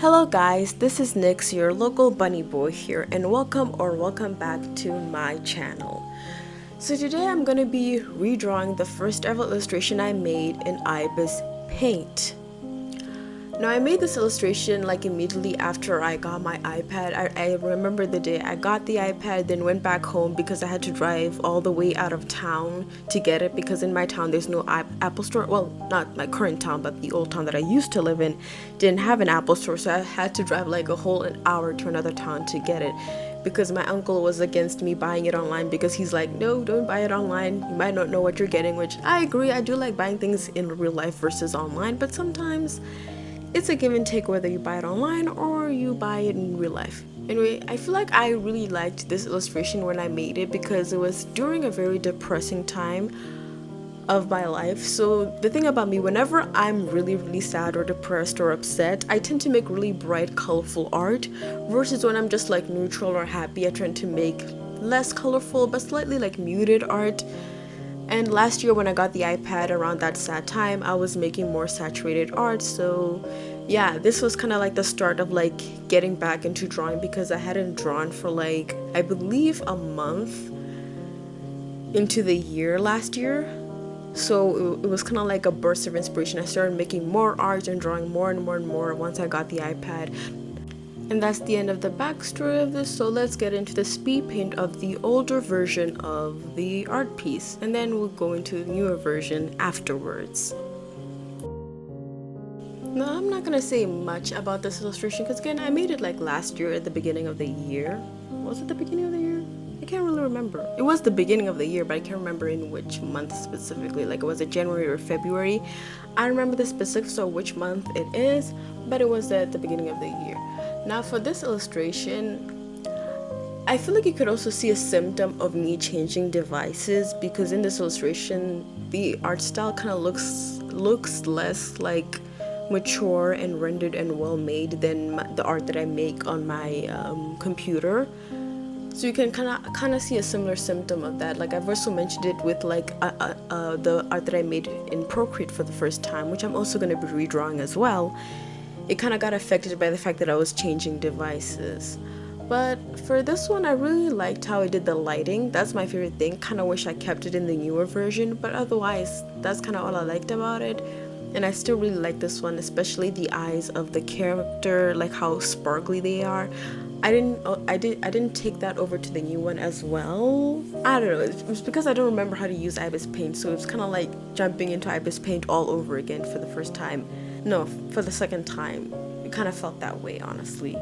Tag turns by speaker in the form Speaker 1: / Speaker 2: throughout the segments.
Speaker 1: Hello guys, this is Nix, your local bunny boy here, and welcome back to my channel. So today I'm going to be redrawing the first ever illustration I made in Ibis Paint. Now I made this illustration like immediately after I got my iPad. I remember the day I got the iPad, then went back home because I had to drive all the way out of town to get it, because in my town there's no Apple store. Well, not my current town, but the old town that I used to live in didn't have an Apple store, so I had to drive like a whole an hour to another town to get it, because my uncle was against me buying it online, because he's like, no, don't buy it online, you might not know what you're getting, which I agree. I do like buying things in real life versus online, but sometimes it's a give and take whether you buy it online or you buy it in real life. Anyway, I feel like I really liked this illustration when I made it because it was during a very depressing time of my life. So the thing about me, whenever I'm really sad or depressed or upset, I tend to make really bright, colorful art, versus when I'm just like neutral or happy, I tend to make less colorful but slightly like muted art. And last year when I got the iPad around that sad time, I was making more saturated art. So yeah, this was kind of like the start of like getting back into drawing, because I hadn't drawn for like, I believe, a month into the year last year. So it was kind of like a burst of inspiration. I started making more art and drawing more and more once I got the iPad. And that's the end of the backstory of this, so let's get into the speed paint of the older version of the art piece, and then we'll go into the newer version afterwards. Now, I'm not gonna say much about this illustration because again, I made it like last year at the beginning of the year. Was it the beginning of the year? I can't really remember. It was the beginning of the year, but I can't remember in which month specifically. Like, was it January or February? I remember the specifics of which month it is, but it was at the beginning of the year. Now for this illustration, I feel like you could also see a symptom of me changing devices, because in this illustration the art style kind of looks less like mature and rendered and well made than the art that I make on my computer. So you can kind of see a similar symptom of that. Like, I've also mentioned it with like the art that I made in Procreate for the first time, which I'm also going to be redrawing as well. It kind of got affected by the fact that I was changing devices. But for this one, I really liked how I did the lighting. That's my favorite thing. Kind of wish I kept it in the newer version, but otherwise that's kind of all I liked about it. And I still really like this one, especially the eyes of the character, like how sparkly they are. I didn't take that over to the new one as well. I don't know, it was because I don't remember how to use Ibis Paint, so it's kind of like jumping into Ibis Paint all over again for the first time. No, for the second time. It kind of felt that way, honestly.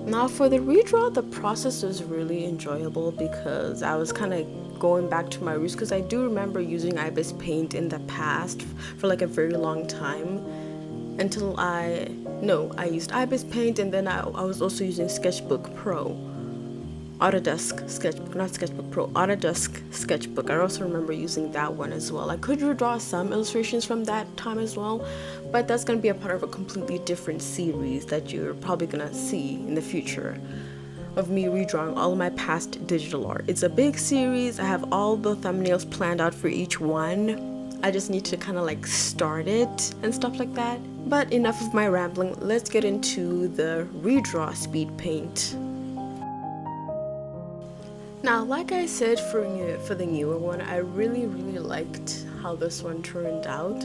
Speaker 1: Now for the redraw, the process was really enjoyable because I was kind of going back to my roots, because I do remember using Ibis Paint in the past for like a very long time, until I used Ibis Paint, and then I was also using Sketchbook Pro. Autodesk Sketchbook, not Sketchbook Pro, Autodesk Sketchbook. I also remember using that one as well. I could redraw some illustrations from that time as well, but that's going to be a part of a completely different series that you're probably going to see in the future, of me redrawing all of my past digital art. It's a big series. I have all the thumbnails planned out for each one. I just need to kind of like start it and stuff like that. But enough of my rambling. Let's get into the redraw speed paint. Now, like I said, for the newer one, I really liked how this one turned out.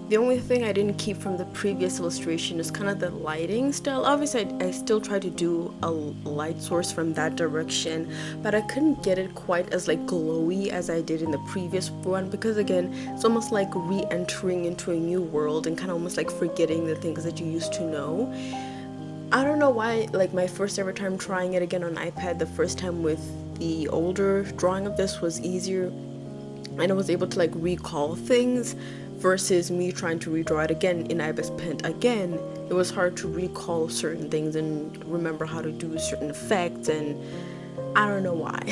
Speaker 1: The only thing I didn't keep from the previous illustration is kind of the lighting style. Obviously, I still tried to do a light source from that direction, but I couldn't get it quite as like glowy as I did in the previous one, because again, it's almost like re-entering into a new world and kind of almost like forgetting the things that you used to know. I don't know why, like my first ever time trying it again on iPad, the first time with the older drawing of this was easier, and I was able to like recall things, versus me trying to redraw it again in Ibis Paint. Again, it was hard to recall certain things and remember how to do certain effects, and I don't know why.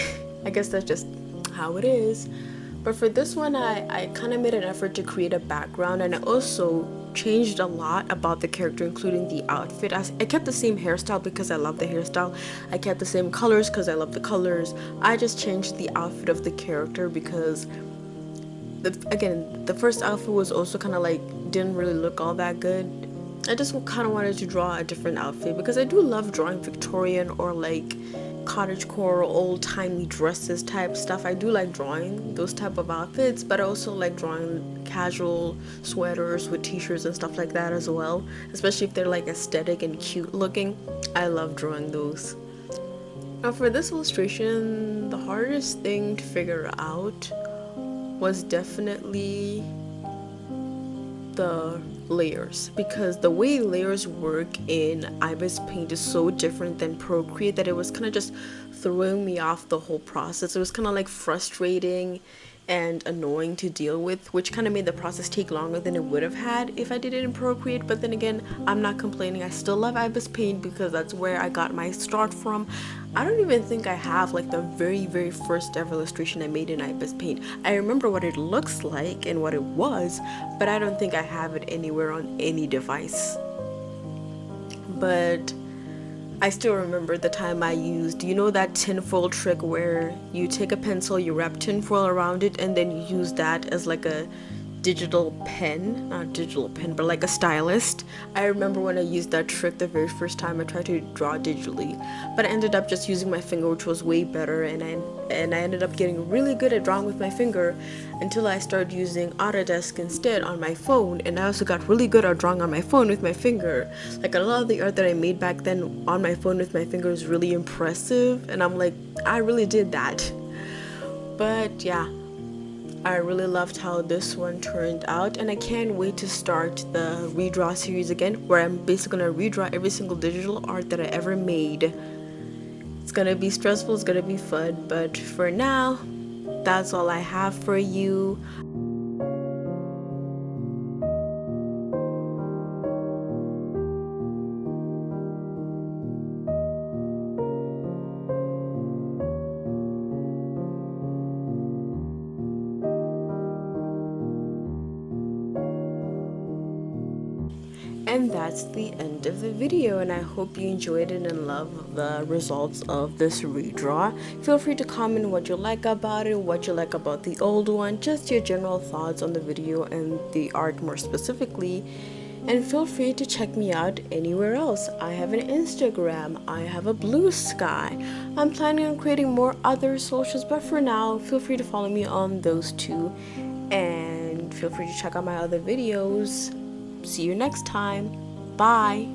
Speaker 1: I guess that's just how it is. But for this one, I kind of made an effort to create a background, and I also changed a lot about the character, including the outfit. I kept the same hairstyle because I love the hairstyle. I kept the same colors because I love the colors. I just changed the outfit of the character because the first outfit was also kind of like didn't really look all that good. I just kind of wanted to draw a different outfit because I do love drawing Victorian or like cottagecore, old-timey dresses type stuff. I do like drawing those type of outfits, but I also like drawing casual sweaters with t-shirts and stuff like that as well, especially if they're like aesthetic and cute looking. I love drawing those. Now for this illustration, the hardest thing to figure out was definitely the layers, because the way layers work in Ibis Paint is so different than Procreate that it was kind of just throwing me off the whole process. It was kind of like frustrating and annoying to deal with, which kind of made the process take longer than it would have had if I did it in Procreate. But then again, I'm not complaining. I still love Ibis Paint because that's where I got my start from. I don't even think I have like the very first ever illustration I made in Ibis Paint. I remember what it looks like and what it was, but I don't think I have it anywhere on any device. But I still remember the time I used, you know, that tinfoil trick where you take a pencil, you wrap tinfoil around it, and then you use that as like a digital pen, not digital pen, but like a stylist. I remember when I used that trick the very first time I tried to draw digitally, but I ended up just using my finger, which was way better, and I ended up getting really good at drawing with my finger until I started using Autodesk instead on my phone, and I also got really good at drawing on my phone with my finger. Like a lot of the art that I made back then on my phone with my finger is really impressive, and I'm like, I really did that. But yeah, I really loved how this one turned out, and I can't wait to start the redraw series again, where I'm basically gonna redraw every single digital art that I ever made. It's gonna be stressful, it's gonna be fun, but for now, that's all I have for you. And that's the end of the video, and I hope you enjoyed it and love the results of this redraw. Feel free to comment what you like about it, what you like about the old one, just your general thoughts on the video and the art more specifically. And feel free to check me out anywhere else. I have an Instagram, I have a Blue Sky. I'm planning on creating more other socials, but for now, feel free to follow me on those two. And feel free to check out my other videos. See you next time. Bye.